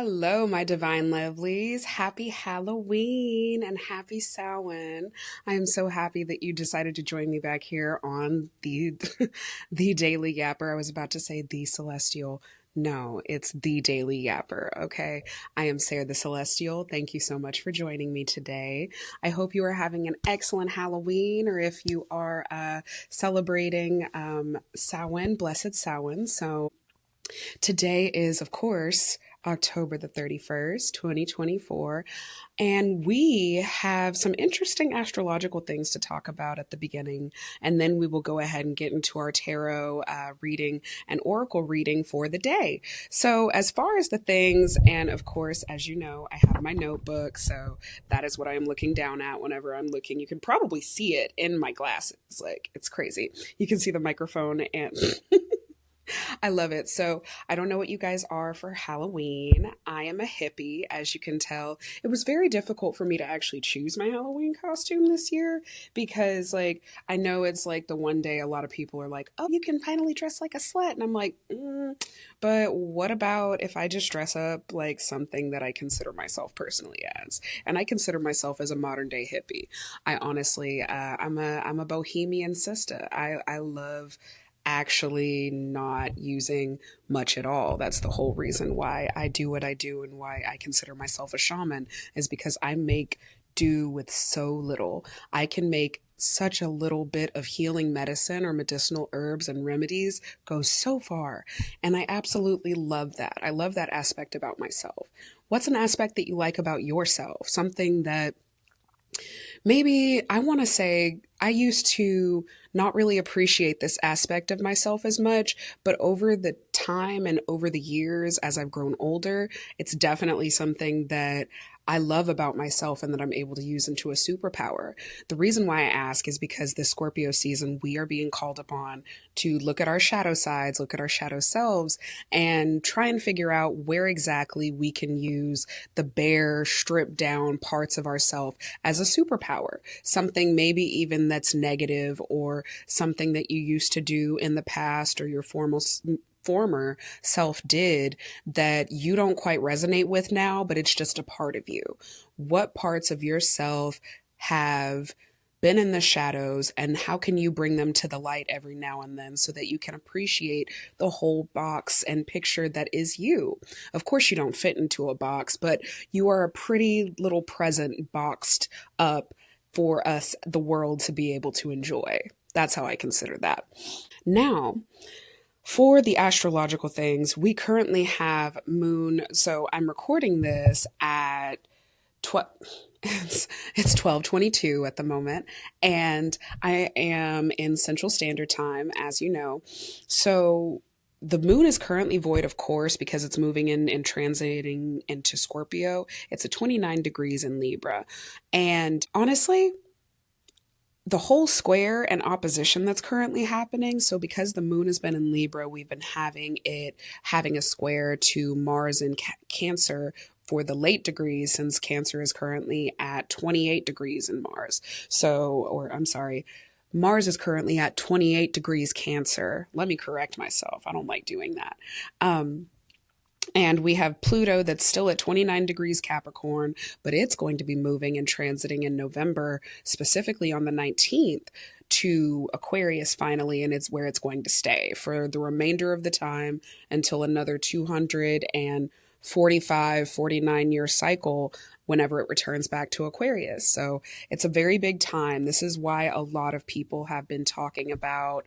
Hello, my divine lovelies. Happy Halloween and happy Samhain. I am so happy that you decided to join me back here on the the Daily Yapper. I was about to say the Celestial. No, it's the Daily Yapper, okay? I am Sare the Celestial. Thank you so much for joining me today. I hope you are having an excellent Halloween, or if you are celebrating Samhain, Blessed Samhain. So today is, of course, October the 31st, 2024, and we have some interesting astrological things to talk about at the beginning, and then we will go ahead and get into our tarot reading and oracle reading for the day. So, as far as the things, and of course, as you know, I have my notebook, so that is what I am looking down at whenever I'm looking. You can probably see it in my glasses, like it's crazy. You can see the microphone and I love it. So I don't know what you guys are for Halloween. I am a hippie, as you can tell. It was very difficult for me to actually choose my Halloween costume this year because, like, I know it's like the one day a lot of people are like, oh, you can finally dress like a slut. And I'm like, but what about if I just dress up like something that I consider myself personally as? And I consider myself as a modern day hippie. I honestly, I'm a bohemian sister. I love actually not using much at all. That's the whole reason why I do what I do and why I consider myself a shaman, is because I make do with so little. I can make such a little bit of healing medicine or medicinal herbs and remedies go so far. And I absolutely love that. I love that aspect about myself. What's an aspect that you like about yourself? Something that maybe I want to say I used to not really appreciate this aspect of myself as much, but over the time and over the years as I've grown older, it's definitely something that I love about myself and that I'm able to use into a superpower. The reason why I ask is because this Scorpio season, we are being called upon to look at our shadow sides, look at our shadow selves, and try and figure out where exactly we can use the bare, stripped down parts of ourselves as a superpower. Something maybe even that's negative, or something that you used to do in the past or your former self did that you don't quite resonate with now, but it's just a part of you. What parts of yourself have been in the shadows, and how can you bring them to the light every now and then so that you can appreciate the whole box and picture that is you? Of course, you don't fit into a box, but you are a pretty little present boxed up for us, the world, to be able to enjoy. That's how I consider that. Now, for the astrological things, we currently have moon. So I'm recording this at 12. It's 12:22 at the moment, and I am in Central Standard Time, as you know. So the moon is currently void, of course, because it's moving in and transiting into Scorpio. It's at 29 degrees in Libra. And honestly, the whole square and opposition that's currently happening. So because the moon has been in Libra, we've been having a square to Mars in Cancer for the late degrees, since Cancer is currently at 28 degrees in Mars. So, or I'm sorry, Mars is currently at 28 degrees Cancer. Let me correct myself. I don't like doing that. And we have Pluto that's still at 29 degrees Capricorn, but it's going to be moving and transiting in November, specifically on the 19th, to Aquarius finally, and it's where it's going to stay for the remainder of the time until another 245, 49-year cycle whenever it returns back to Aquarius. So it's a very big time. This is why a lot of people have been talking about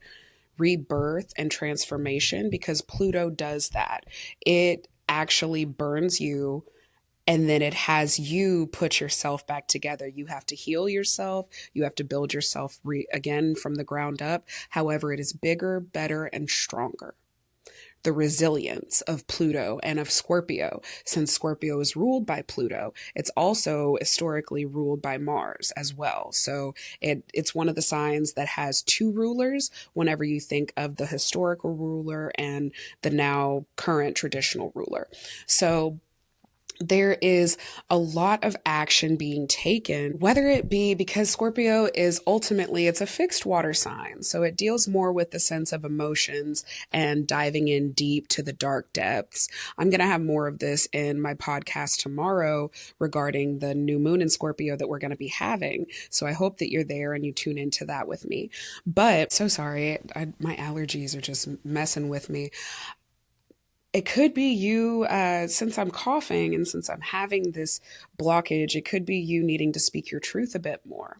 rebirth and transformation, because Pluto does that. It actually burns you, and then it has you put yourself back together. You have to heal yourself. You have to build yourself again from the ground up. However, it is bigger, better, and stronger. The resilience of Pluto and of Scorpio. Since Scorpio is ruled by Pluto, it's also historically ruled by Mars as well. So it's one of the signs that has two rulers whenever you think of the historical ruler and the now current traditional ruler. So there is a lot of action being taken, whether it be because Scorpio is ultimately, it's a fixed water sign. So it deals more with the sense of emotions and diving in deep to the dark depths. I'm going to have more of this in my podcast tomorrow regarding the new moon in Scorpio that we're going to be having. So I hope that you're there and you tune into that with me. But so sorry, my allergies are just messing with me. It could be you, since I'm coughing and since I'm having this blockage, it could be you needing to speak your truth a bit more.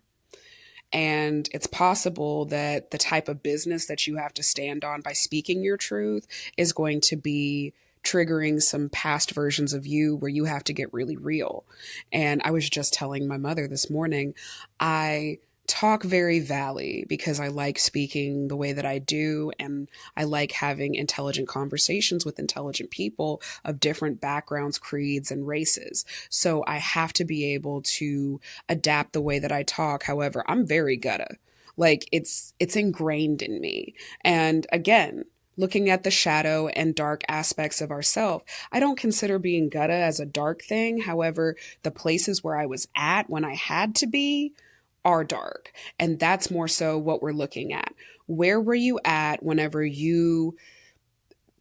And it's possible that the type of business that you have to stand on by speaking your truth is going to be triggering some past versions of you where you have to get really real. And I was just telling my mother this morning, I talk very valley because I like speaking the way that I do, and I like having intelligent conversations with intelligent people of different backgrounds, creeds, and races. So I have to be able to adapt the way that I talk. However, I'm very gutta. Like it's ingrained in me. And again, looking at the shadow and dark aspects of ourself, I don't consider being gutta as a dark thing. However, the places where I was at when I had to be are dark. And that's more so what we're looking at. Where were you at whenever you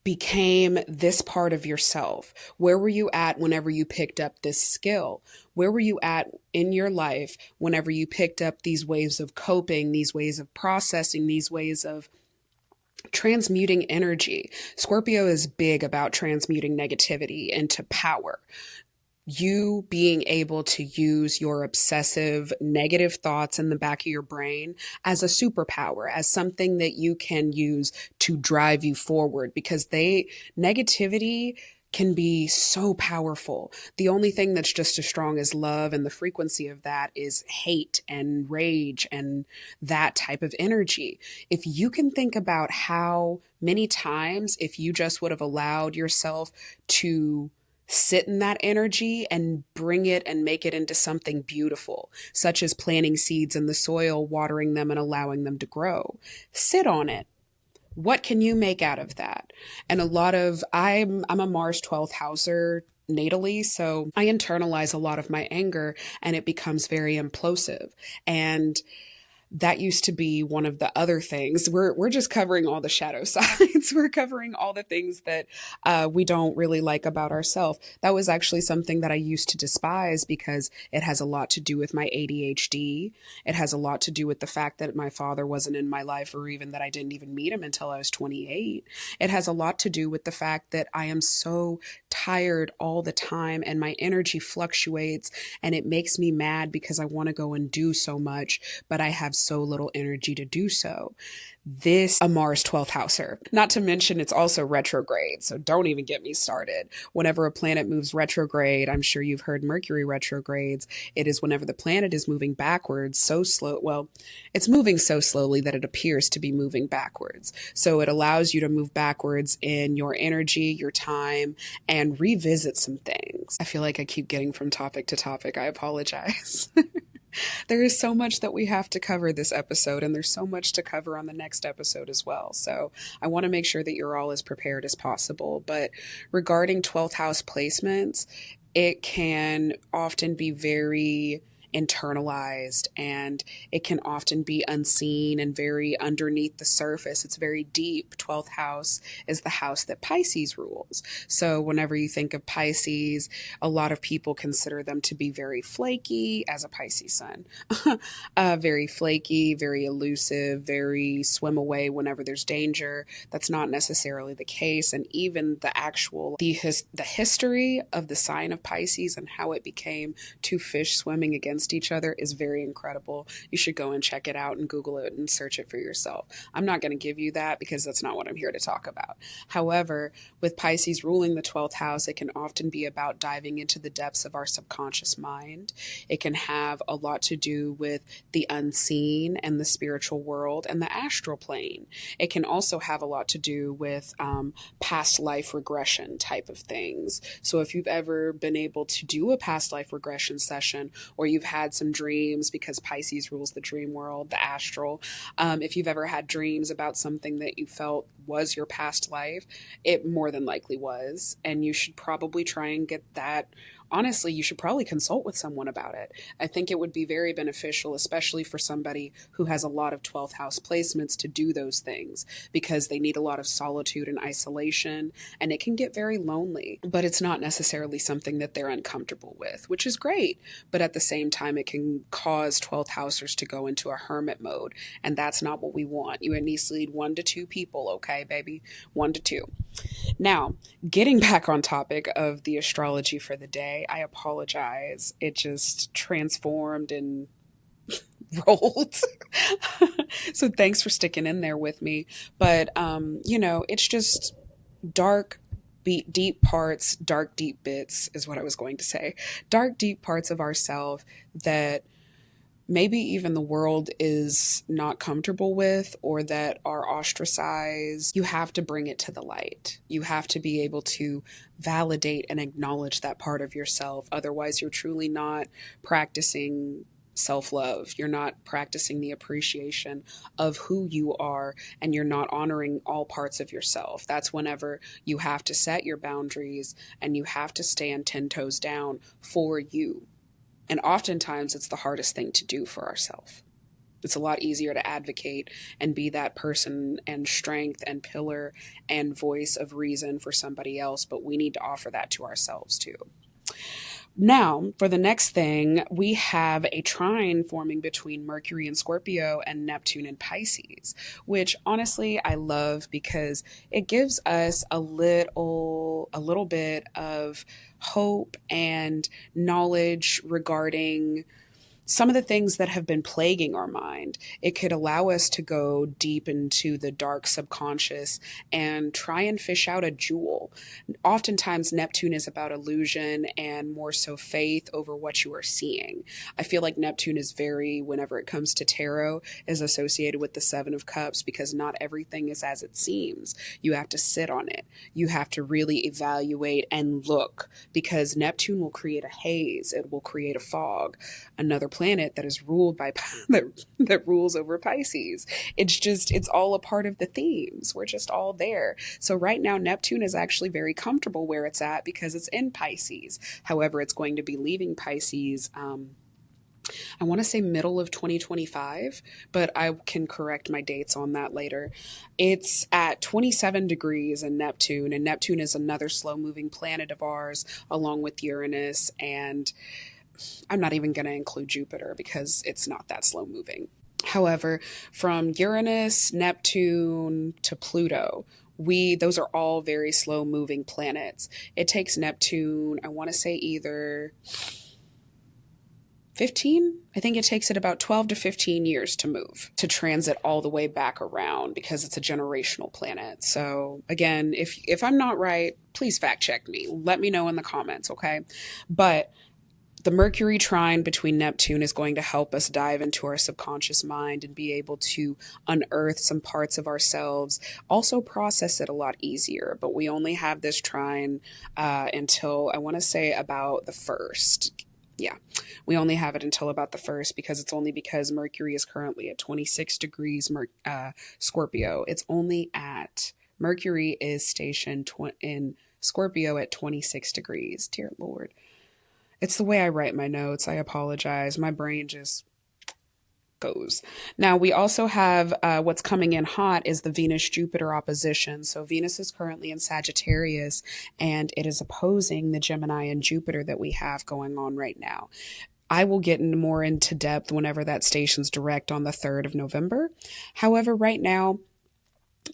became this part of yourself? Where were you at whenever you picked up this skill? Where were you at in your life whenever you picked up these ways of coping, these ways of processing, these ways of transmuting energy? Scorpio is big about transmuting negativity into power. You being able to use your obsessive negative thoughts in the back of your brain as a superpower, as something that you can use to drive you forward, because negativity can be so powerful. The only thing that's just as strong as love, and the frequency of that is hate and rage and that type of energy. If you can think about how many times, if you just would have allowed yourself to sit in that energy and bring it and make it into something beautiful, such as planting seeds in the soil, watering them and allowing them to grow. Sit on it. What can you make out of that? And I'm a Mars 12th houser natally, so I internalize a lot of my anger and it becomes very implosive. And that used to be one of the other things. We're just covering all the shadow sides. We're covering all the things that we don't really like about ourselves. That was actually something that I used to despise because it has a lot to do with my ADHD. It has a lot to do with the fact that my father wasn't in my life, or even that I didn't even meet him until I was 28. It has a lot to do with the fact that I am so tired all the time and my energy fluctuates, and it makes me mad because I want to go and do so much, but I have so little energy to do so. This a Mars 12th houser. Not to mention it's also retrograde, so don't even get me started. Whenever a planet moves retrograde, I'm sure you've heard Mercury retrogrades. It is whenever the planet is moving backwards so slow. Well, it's moving so slowly that it appears to be moving backwards. So it allows you to move backwards in your energy, your time, and revisit some things. I feel like I keep getting from topic to topic. I apologize. There is so much that we have to cover this episode, and there's so much to cover on the next episode as well. So I want to make sure that you're all as prepared as possible. But regarding 12th house placements, it can often be very internalized, and it can often be unseen and very underneath the surface. It's very deep. 12th house is the house that Pisces rules. So whenever you think of Pisces, a lot of people consider them to be very flaky as a Pisces sun. Very flaky, very elusive, very swim away whenever there's danger. That's not necessarily the case. And even the history of the sign of Pisces and how it became two fish swimming against each other is very incredible. You should go and check it out and Google it and search it for yourself. I'm not going to give you that because that's not what I'm here to talk about. However, with Pisces ruling the 12th house, it can often be about diving into the depths of our subconscious mind. It can have a lot to do with the unseen and the spiritual world and the astral plane. It can also have a lot to do with past life regression type of things. So if you've ever been able to do a past life regression session, or you've had some dreams, because Pisces rules the dream world, the astral. If you've ever had dreams about something that you felt was your past life, it more than likely was. And you should probably try and get that honestly, you should probably consult with someone about it. I think it would be very beneficial, especially for somebody who has a lot of 12th house placements, to do those things, because they need a lot of solitude and isolation, and it can get very lonely. But it's not necessarily something that they're uncomfortable with, which is great. But at the same time, it can cause 12th housers to go into a hermit mode, and that's not what we want. You at least need 1 to 2 people, okay, baby? 1 to 2. Now, getting back on topic of the astrology for the day, I apologize. It just transformed and rolled. So thanks for sticking in there with me. But, it's just dark, deep parts, dark, deep bits is what I was going to say. Dark, deep parts of ourselves that maybe even the world is not comfortable with, or that are ostracized. You have to bring it to the light. You have to be able to validate and acknowledge that part of yourself. Otherwise, you're truly not practicing self-love. You're not practicing the appreciation of who you are, and you're not honoring all parts of yourself. That's whenever you have to set your boundaries and you have to stand 10 toes down for you. And oftentimes it's the hardest thing to do for ourselves. It's a lot easier to advocate and be that person and strength and pillar and voice of reason for somebody else, but we need to offer that to ourselves too. Now, for the next thing, we have a trine forming between Mercury in Scorpio and Neptune in Pisces, which honestly I love because it gives us a little bit of hope and knowledge regarding some of the things that have been plaguing our mind. It could allow us to go deep into the dark subconscious and try and fish out a jewel. Oftentimes, Neptune is about illusion and more so faith over what you are seeing. I feel like Neptune is whenever it comes to tarot, is associated with the 7 of Cups, because not everything is as it seems. You have to sit on it. You have to really evaluate and look, because Neptune will create a haze. It will create a fog. Another planet that is ruled by that rules over Pisces. It's all a part of the themes. We're just all there. So right now Neptune is actually very comfortable where it's at because it's in Pisces. However, it's going to be leaving Pisces I want to say middle of 2025, but I can correct my dates on that later. It's at 27 degrees in Neptune, and Neptune is another slow moving planet of ours, along with Uranus, and I'm not even going to include Jupiter because it's not that slow moving. However, from Uranus, Neptune to Pluto, those are all very slow moving planets. It takes Neptune, I want to say either 15? I think it takes it about 12 to 15 years to move, to transit all the way back around, because it's a generational planet. So again, if I'm not right, please fact check me. Let me know in the comments, okay? But the Mercury trine between Neptune is going to help us dive into our subconscious mind and be able to unearth some parts of ourselves, also process it a lot easier. But we only have this trine until, I want to say, about the 1st. Yeah, we only have it until about the 1st, because because Mercury is currently at 26 degrees Scorpio. Mercury is stationed in Scorpio at 26 degrees. Dear Lord. It's the way I write my notes. I apologize. My brain just goes. Now, we also have what's coming in hot is the Venus-Jupiter opposition. So Venus is currently in Sagittarius, and it is opposing the Gemini and Jupiter that we have going on right now. I will get more into depth whenever that station's direct on the 3rd of November. However, right now,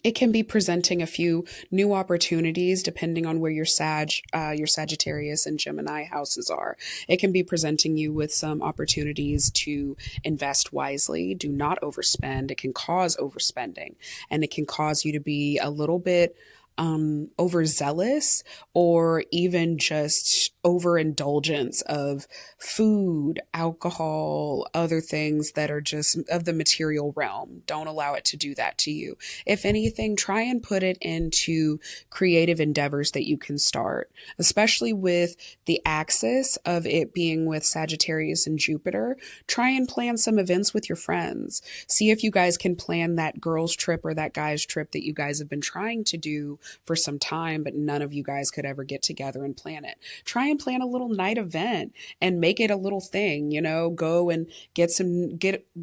it can be presenting a few new opportunities depending on where your Sagittarius and Gemini houses are. It can be presenting you with some opportunities to invest wisely. Do not overspend. It can cause overspending, and it can cause you to be a little bit overzealous, or even just overindulgence of food, alcohol, other things that are just of the material realm. Don't allow it to do that to you. If anything, try and put it into creative endeavors that you can start, especially with the axis of it being with Sagittarius and Jupiter. Try and plan some events with your friends. See if you guys can plan that girls trip or that guys trip that you guys have been trying to do for some time, but none of you guys could ever get together and plan it. Try and and plan a little night event and make it a little thing, you know, go and get,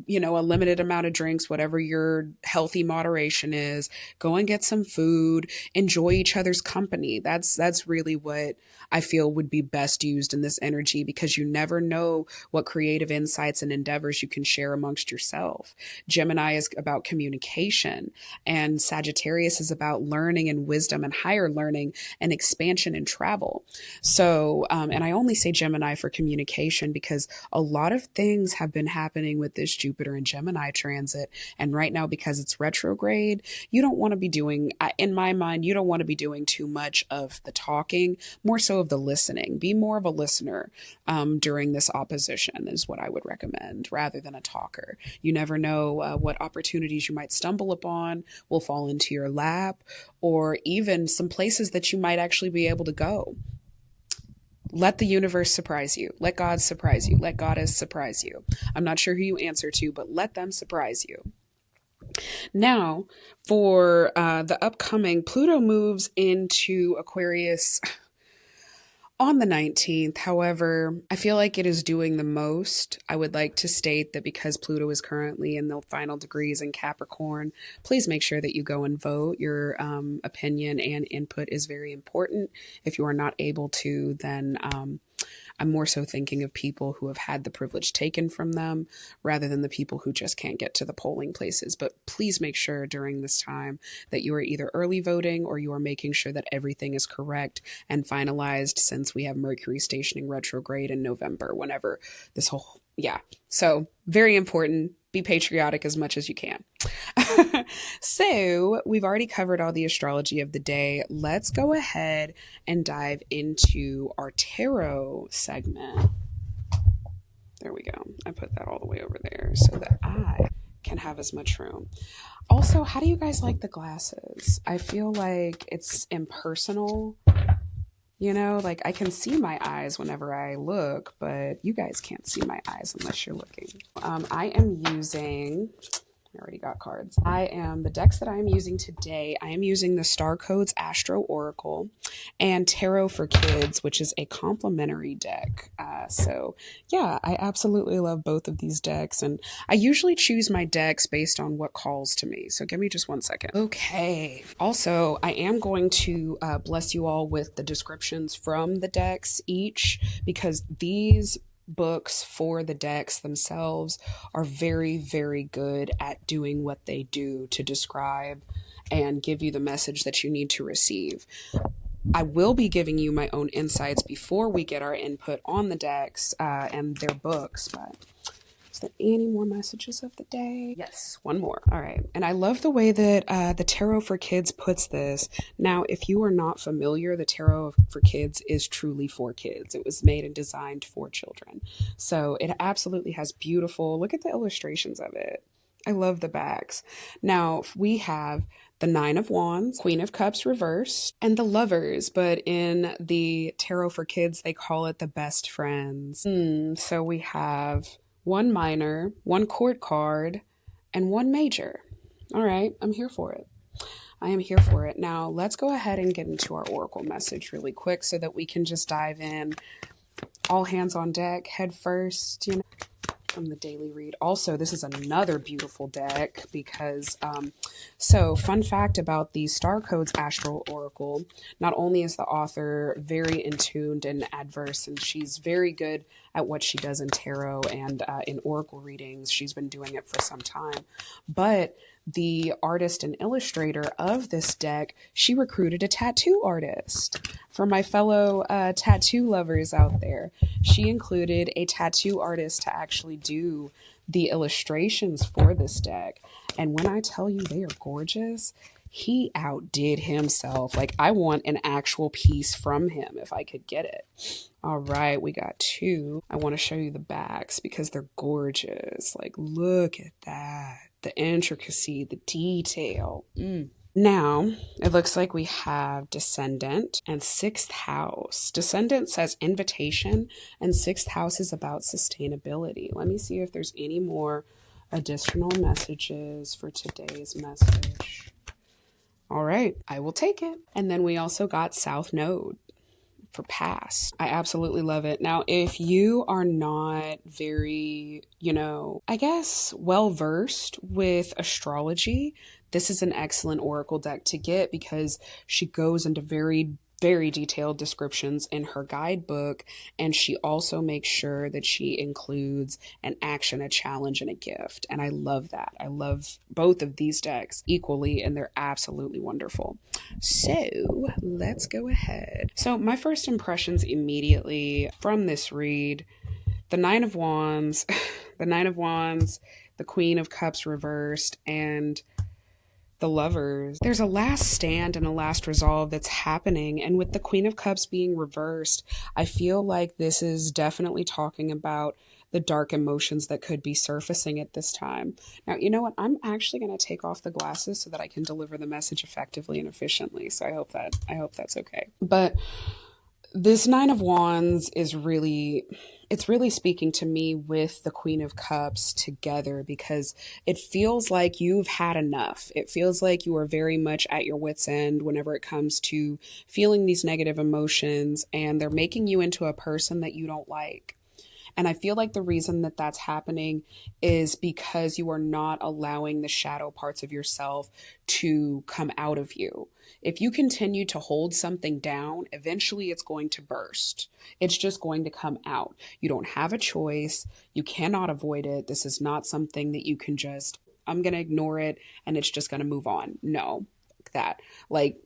you know, a limited amount of drinks, whatever your healthy moderation is, go and get some food, enjoy each other's company. That's really what I feel would be best used in this energy, because you never know what creative insights and endeavors you can share amongst yourself. Gemini is about communication, and Sagittarius is about learning and wisdom and higher learning and expansion and travel. So, and I only say Gemini for communication because a lot of things have been happening with this Jupiter and Gemini transit. And right now, because it's retrograde, you don't want to be doing, in my mind, you don't want to be doing too much of the talking, more so of the listening. Be more of a listener during this opposition is what I would recommend, rather than a talker. You never know what opportunities you might stumble upon will fall into your lap, or even some places that you might actually be able to go. Let the universe surprise you. Let God surprise you. Let Goddess surprise you. I'm not sure who you answer to, but let them surprise you. Now, for the upcoming, Pluto moves into Aquarius on the 19th. However, I feel like it is doing the most. I would like to state that because Pluto is currently in the final degrees in Capricorn, please make sure that you go and vote. Your opinion and input is very important. If you are not able to, then I'm more so thinking of people who have had the privilege taken from them rather than the people who just can't get to the polling places. But please make sure during this time that you are either early voting or you are making sure that everything is correct and finalized, since we have Mercury stationing retrograde in November, whenever this whole, yeah. So very important. Be patriotic as much as you can. So we've already covered all the astrology of the day. Let's go ahead and dive into our tarot segment. There we go. I put that all the way over there so that I can have as much room. Also, how do you guys like the glasses? I feel like it's impersonal. You know, like I can see my eyes whenever I look, but you guys can't see my eyes unless you're looking. I am using, I already got cards. The decks that I am using today, I am using the Star Codes Astro Oracle and Tarot for Kids, which is a complimentary deck. So yeah, I absolutely love both of these decks. And I usually choose my decks based on what calls to me. So give me just one second. Okay. Also, I am going to bless you all with the descriptions from the decks each, because these books for the decks themselves are very, very good at doing what they do to describe and give you the message that you need to receive. I will be giving you my own insights before we get our input on the decks and their books, but is there any more messages of the day? Yes, one more. All right. And I love the way that the Tarot for Kids puts this. Now, if you are not familiar, the Tarot for Kids is truly for kids. It was made and designed for children. So it absolutely has beautiful, look at the illustrations of it. I love the backs. Now, we have the Nine of Wands, Queen of Cups reversed, and the Lovers, but in the Tarot for Kids, they call it the Best Friends. So we have one minor, one court card, and one major. All right, I'm here for it. I am here for it. Now, let's go ahead and get into our oracle message really quick so that we can just dive in. All hands on deck, head first, you know, from the daily read. Also, this is another beautiful deck because, so fun fact about the Star Codes Astral Oracle, not only is the author very in tuned and adverse, and she's very good at what she does in tarot and in oracle readings. She's been doing it for some time, but the artist and illustrator of this deck, she recruited a tattoo artist. For my fellow tattoo lovers out there, she included a tattoo artist to actually do the illustrations for this deck. And when I tell you they are gorgeous, he outdid himself. Like, I want an actual piece from him if I could get it. All right, we got two. I want to show you the backs because they're gorgeous. Like, look at that. The intricacy, the detail. Now, it looks like we have Descendant and Sixth House. Descendant says invitation, and Sixth House is about sustainability. Let me see if there's any more additional messages for today's message. All right, I will take it. And then we also got South Node. for past. I absolutely love it. Now, if you are not very, I guess, well versed with astrology, this is an excellent oracle deck to get because she goes into very detailed descriptions in her guidebook, and she also makes sure that she includes an action, a challenge, and a gift. And I love that. I love both of these decks equally, and they're absolutely wonderful. So let's go ahead. So my first impressions immediately from this read, the Nine of Wands, the Nine of Wands, the Queen of Cups reversed, and the Lovers. There's a last stand and a last resolve that's happening. And with the Queen of Cups being reversed, I feel like this is definitely talking about the dark emotions that could be surfacing at this time. Now, you know what? I'm actually going to take off the glasses so that I can deliver the message effectively and efficiently. So I hope that's okay. But this Nine of Wands is really speaking to me with the Queen of Cups together, because it feels like you've had enough. It feels like you are very much at your wit's end whenever it comes to feeling these negative emotions, and they're making you into a person that you don't like. And I feel like the reason that that's happening is because you are not allowing the shadow parts of yourself to come out of you. If you continue to hold something down, eventually it's going to burst. It's just going to come out. You don't have a choice. You cannot avoid it. This is not something that you can just, I'm going to ignore it and it's just going to move on. No,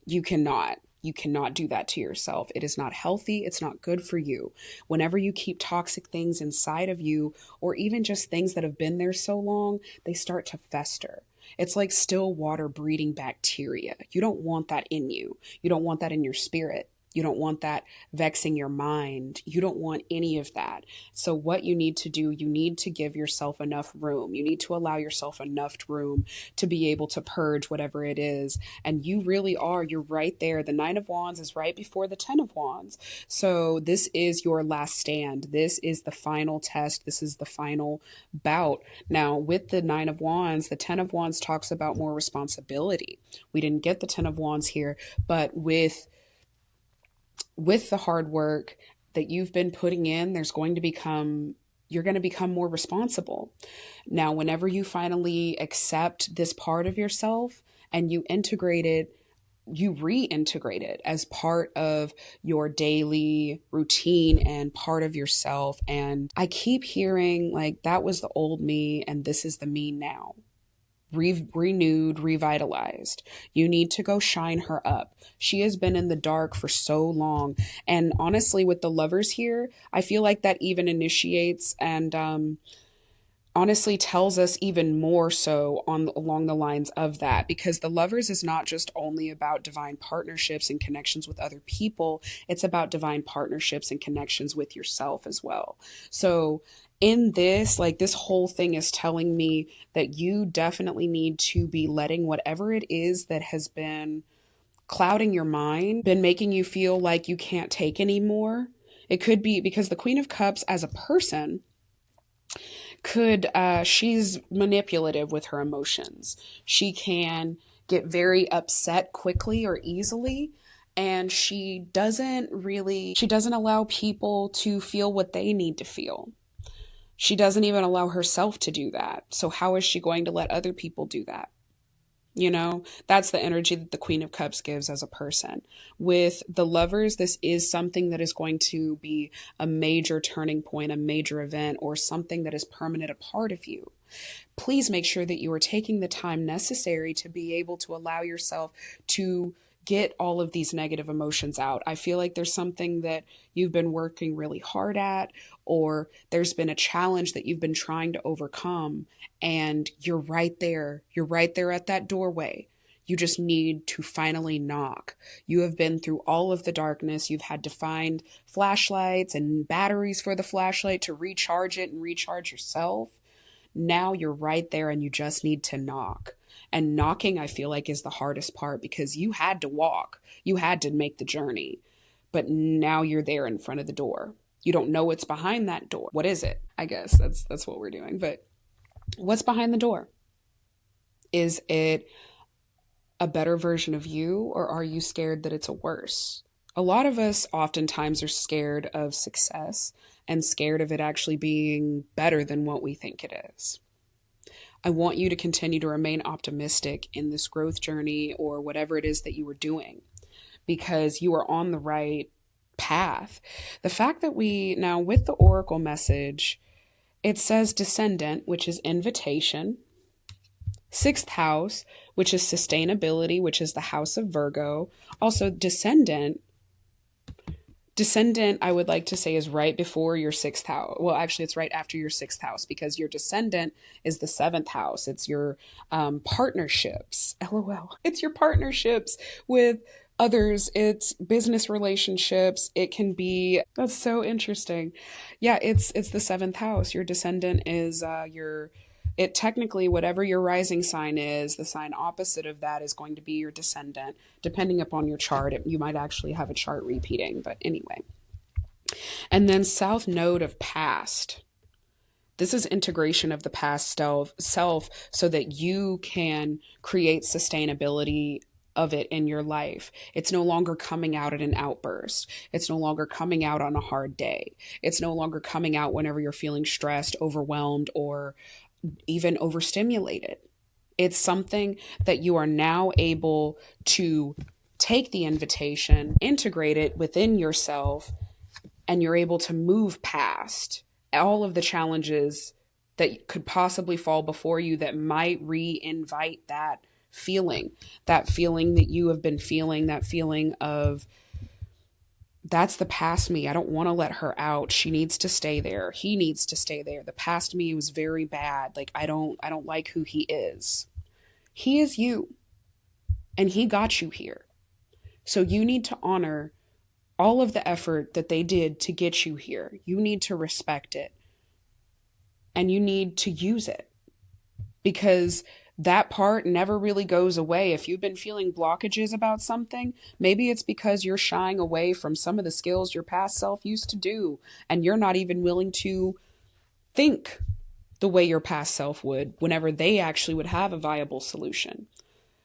you cannot. You cannot do that to yourself. It is not healthy. It's not good for you. Whenever you keep toxic things inside of you, or even just things that have been there so long, they start to fester. It's like still water breeding bacteria. You don't want that in you. You don't want that in your spirit. You don't want that vexing your mind. You don't want any of that. So what you need to do, you need to give yourself enough room. You need to allow yourself enough room to be able to purge whatever it is. And you really are. You're right there. The Nine of Wands is right before the Ten of Wands. So this is your last stand. This is the final test. This is the final bout. Now, with the Nine of Wands, the Ten of Wands talks about more responsibility. We didn't get the Ten of Wands here, but with the hard work that you've been putting in, you're going to become more responsible. Now, whenever you finally accept this part of yourself and you reintegrate it as part of your daily routine and part of yourself. And I keep hearing like, that was the old me and this is the me now. Renewed, revitalized. You need to go shine her up. She has been in the dark for so long. And honestly, with the Lovers here, I feel like that even initiates and honestly tells us even more so along the lines of that, because the Lovers is not just only about divine partnerships and connections with other people. It's about divine partnerships and connections with yourself as well. So in this, like, this whole thing is telling me that you definitely need to be letting whatever it is that has been clouding your mind, been making you feel like you can't take anymore. It could be because the Queen of Cups as a person she's manipulative with her emotions. She can get very upset quickly or easily. And she doesn't allow people to feel what they need to feel. She doesn't even allow herself to do that. So how is she going to let other people do that? That's the energy that the Queen of Cups gives as a person. With the Lovers, this is something that is going to be a major turning point, a major event, or something that is permanent a part of you. Please make sure that you are taking the time necessary to be able to allow yourself to get all of these negative emotions out. I feel like there's something that you've been working really hard at, or there's been a challenge that you've been trying to overcome, and you're right there. You're right there at that doorway. You just need to finally knock. You have been through all of the darkness. You've had to find flashlights and batteries for the flashlight to recharge it and recharge yourself. Now you're right there and you just need to knock. And knocking, I feel like, is the hardest part, because you had to walk. You had to make the journey. But now you're there in front of the door. You don't know what's behind that door. What is it? I guess that's what we're doing. But what's behind the door? Is it a better version of you, or are you scared that it's a worse A lot of us oftentimes are scared of success and scared of it actually being better than what we think it is. I want you to continue to remain optimistic in this growth journey or whatever it is that you are doing, because you are on the right path. The fact that now with the oracle message, it says descendant, which is invitation, sixth house, which is sustainability, which is the house of Virgo. Also descendant, I would like to say, is right before your sixth house. Well, actually, it's right after your sixth house, because your descendant is the seventh house. It's your partnerships. LOL. It's your partnerships with others. It's business relationships. It can be, that's so interesting. Yeah, it's the seventh house. Your descendant is it technically, whatever your rising sign is, the sign opposite of that is going to be your descendant. Depending upon your chart, you might actually have a chart repeating, but anyway. And then south node of past. This is integration of the past self so that you can create sustainability of it in your life. It's no longer coming out at an outburst. It's no longer coming out on a hard day. It's no longer coming out whenever you're feeling stressed, overwhelmed, or even overstimulated. It's something that you are now able to take the invitation, integrate it within yourself, and you're able to move past all of the challenges that could possibly fall before you that might re-invite that feeling that you have been feeling, that feeling of, that's the past me. I don't want to let her out. She needs to stay there. He needs to stay there. The past me was very bad. Like, I don't like who he is. He is you, and he got you here. So you need to honor all of the effort that they did to get you here. You need to respect it, and you need to use it, because that part never really goes away. If you've been feeling blockages about something, maybe it's because you're shying away from some of the skills your past self used to do, and you're not even willing to think the way your past self would whenever they actually would have a viable solution.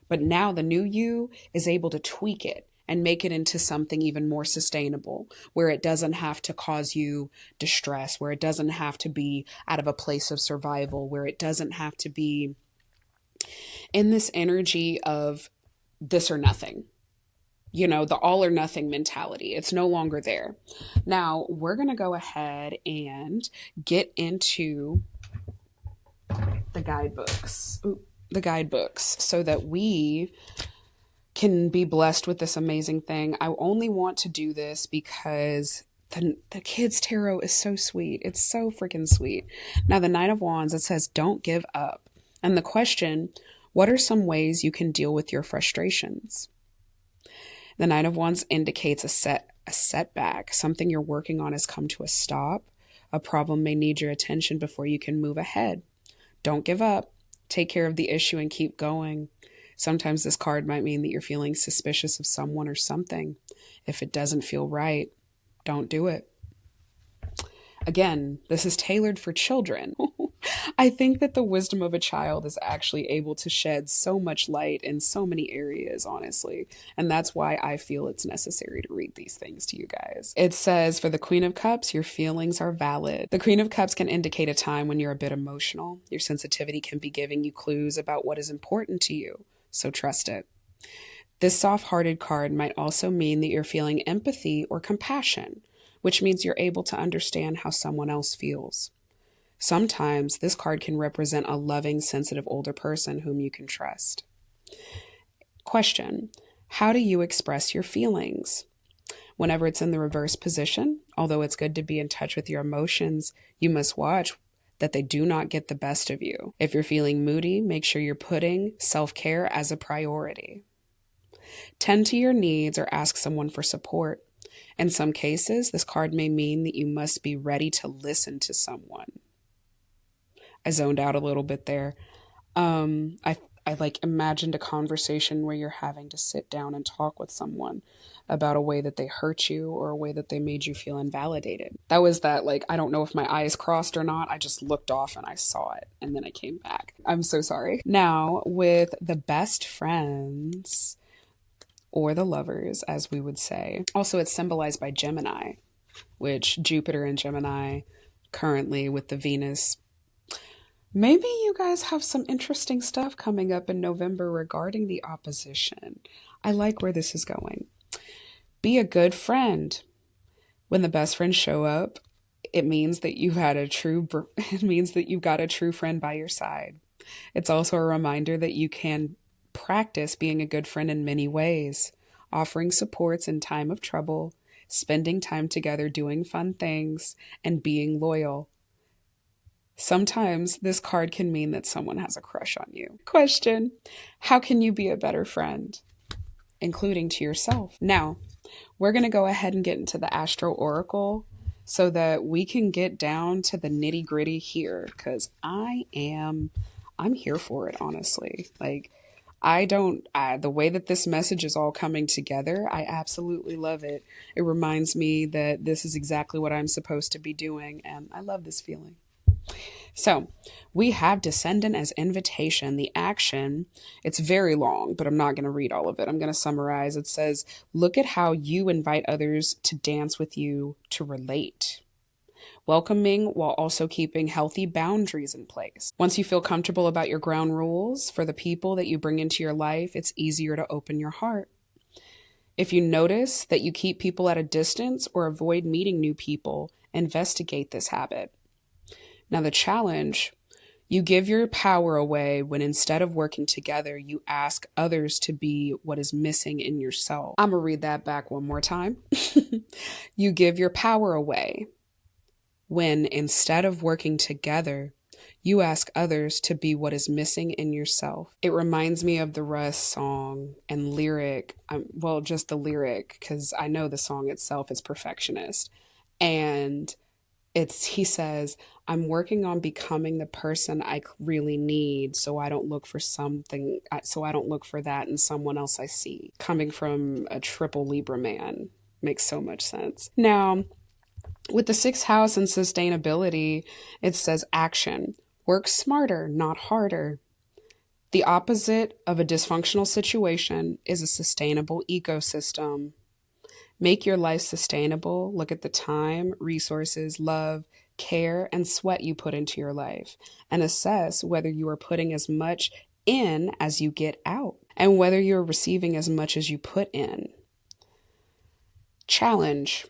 But now the new you is able to tweak it and make it into something even more sustainable, where it doesn't have to cause you distress, where it doesn't have to be out of a place of survival, where it doesn't have to be in this energy of this or nothing, the all or nothing mentality. It's no longer there. Now we're going to go ahead and get into the guidebooks. So that we can be blessed with this amazing thing. I only want to do this because the kids' tarot is so sweet. It's so freaking sweet. Now, the Knight of Wands, it says, don't give up. And the question, what are some ways you can deal with your frustrations? The Knight of Wands indicates a setback. Something you're working on has come to a stop. A problem may need your attention before you can move ahead. Don't give up. Take care of the issue and keep going. Sometimes this card might mean that you're feeling suspicious of someone or something. If it doesn't feel right, don't do it. Again, this is tailored for children. I think that the wisdom of a child is actually able to shed so much light in so many areas, honestly. And that's why I feel it's necessary to read these things to you guys. It says, for the Queen of Cups, your feelings are valid. The Queen of Cups can indicate a time when you're a bit emotional. Your sensitivity can be giving you clues about what is important to you, so trust it. This soft-hearted card might also mean that you're feeling empathy or compassion, which means you're able to understand how someone else feels. Sometimes this card can represent a loving, sensitive older person whom you can trust. Question: how do you express your feelings? Whenever it's in the reverse position, although it's good to be in touch with your emotions, you must watch that they do not get the best of you. If you're feeling moody, make sure you're putting self-care as a priority. Tend to your needs or ask someone for support. In some cases, this card may mean that you must be ready to listen to someone. I zoned out a little bit there. I imagined a conversation where you're having to sit down and talk with someone about a way that they hurt you or a way that they made you feel invalidated. That was that, I don't know if my eyes crossed or not. I just looked off and I saw it and then I came back. I'm so sorry. Now with the best friends, or the lovers, as we would say. Also, it's symbolized by Gemini, which Jupiter in Gemini currently with the Venus. Maybe you guys have some interesting stuff coming up in November regarding the opposition. I like where this is going. Be a good friend. When the best friends show up, it means that you've got a true friend by your side. It's also a reminder that you can practice being a good friend in many ways, offering supports in time of trouble, spending time together doing fun things, and being loyal. Sometimes this card can mean that someone has a crush on you. Question: how can you be a better friend? Including to yourself. Now, we're going to go ahead and get into the Astro Oracle so that we can get down to the nitty gritty here, because I'm here for it, honestly. Like, the way that this message is all coming together, I absolutely love it. It reminds me that this is exactly what I'm supposed to be doing, and I love this feeling. So we have Descendant as invitation. The action, it's very long, but I'm not going to read all of it. I'm going to summarize. It says, look at how you invite others to dance with you, to relate. Welcoming while also keeping healthy boundaries in place. Once you feel comfortable about your ground rules for the people that you bring into your life, it's easier to open your heart. If you notice that you keep people at a distance or avoid meeting new people, investigate this habit. Now, the challenge: you give your power away when instead of working together, you ask others to be what is missing in yourself. I'm going to read that back one more time. You give your power away when instead of working together, you ask others to be what is missing in yourself. It reminds me of the Russ song and lyric. Just the lyric, because I know the song itself is Perfectionist. And he says, I'm working on becoming the person I really need, so I don't look for that in someone else I see. Coming from a triple Libra man makes so much sense. Now, with the 6th house and sustainability, it says action. Work smarter, not harder. The opposite of a dysfunctional situation is a sustainable ecosystem. Make your life sustainable. Look at the time, resources, love, care, and sweat you put into your life, and assess whether you are putting as much in as you get out, and whether you're receiving as much as you put in. Challenge.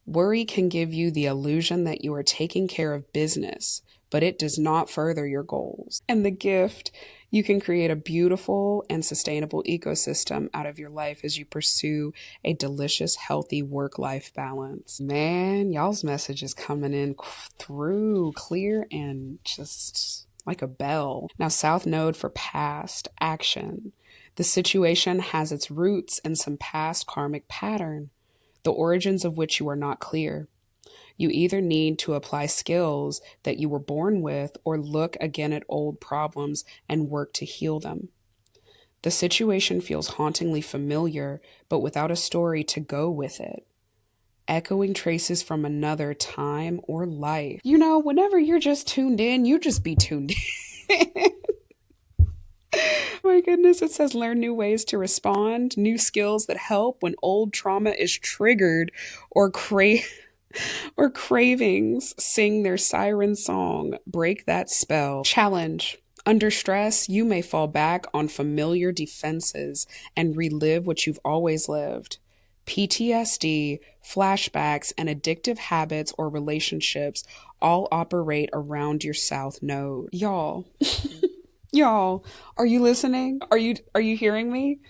Worry can give you the illusion that you are taking care of business, but it does not further your goals. And the gift: you can create a beautiful and sustainable ecosystem out of your life as you pursue a delicious, healthy work-life balance. Man, y'all's message is coming in through clear and just like a bell. Now, South Node for past action. The situation has its roots in some past karmic pattern, the origins of which you are not clear. You either need to apply skills that you were born with or look again at old problems and work to heal them. The situation feels hauntingly familiar, but without a story to go with it. Echoing traces from another time or life. You know, whenever you're just tuned in, you just be tuned in. My goodness, it says learn new ways to respond, new skills that help when old trauma is triggered or cravings sing their siren song. Break that spell. Challenge. Under stress, you may fall back on familiar defenses and relive what you've always lived. PTSD, flashbacks, and addictive habits or relationships all operate around your South Node. Y'all, are you listening? Are you hearing me?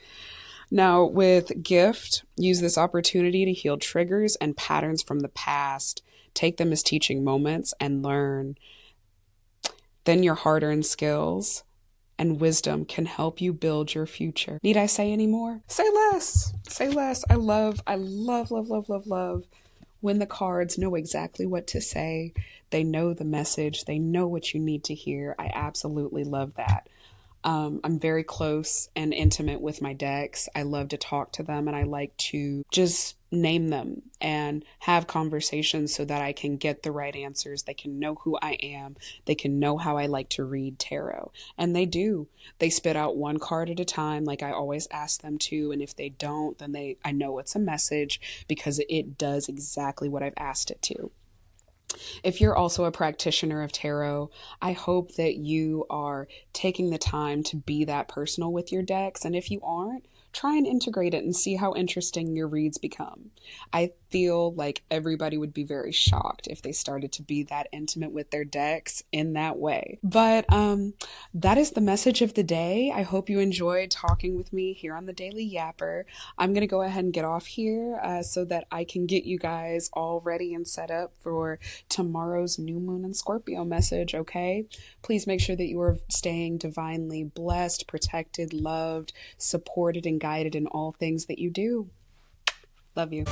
Now, with gift, use this opportunity to heal triggers and patterns from the past. Take them as teaching moments and learn. Then your hard-earned skills and wisdom can help you build your future. Need I say any more? Say less. Say less. I love when the cards know exactly what to say. They know the message. They know what you need to hear. I absolutely love that. I'm very close and intimate with my decks. I love to talk to them, and I like to just name them and have conversations so that I can get the right answers. They can know who I am. They can know how I like to read tarot. And they do. They spit out one card at a time, like I always ask them to. And if they don't, then I know it's a message because it does exactly what I've asked it to. If you're also a practitioner of tarot, I hope that you are taking the time to be that personal with your decks. And if you aren't, try and integrate it and see how interesting your reads become. I feel like everybody would be very shocked if they started to be that intimate with their decks in that way. But that is the message of the day. I hope you enjoyed talking with me here on the Daily Yapper. I'm going to go ahead and get off here so that I can get you guys all ready and set up for tomorrow's new moon and Scorpio message, okay? Please make sure that you are staying divinely blessed, protected, loved, supported, and guided in all things that you do. Love you.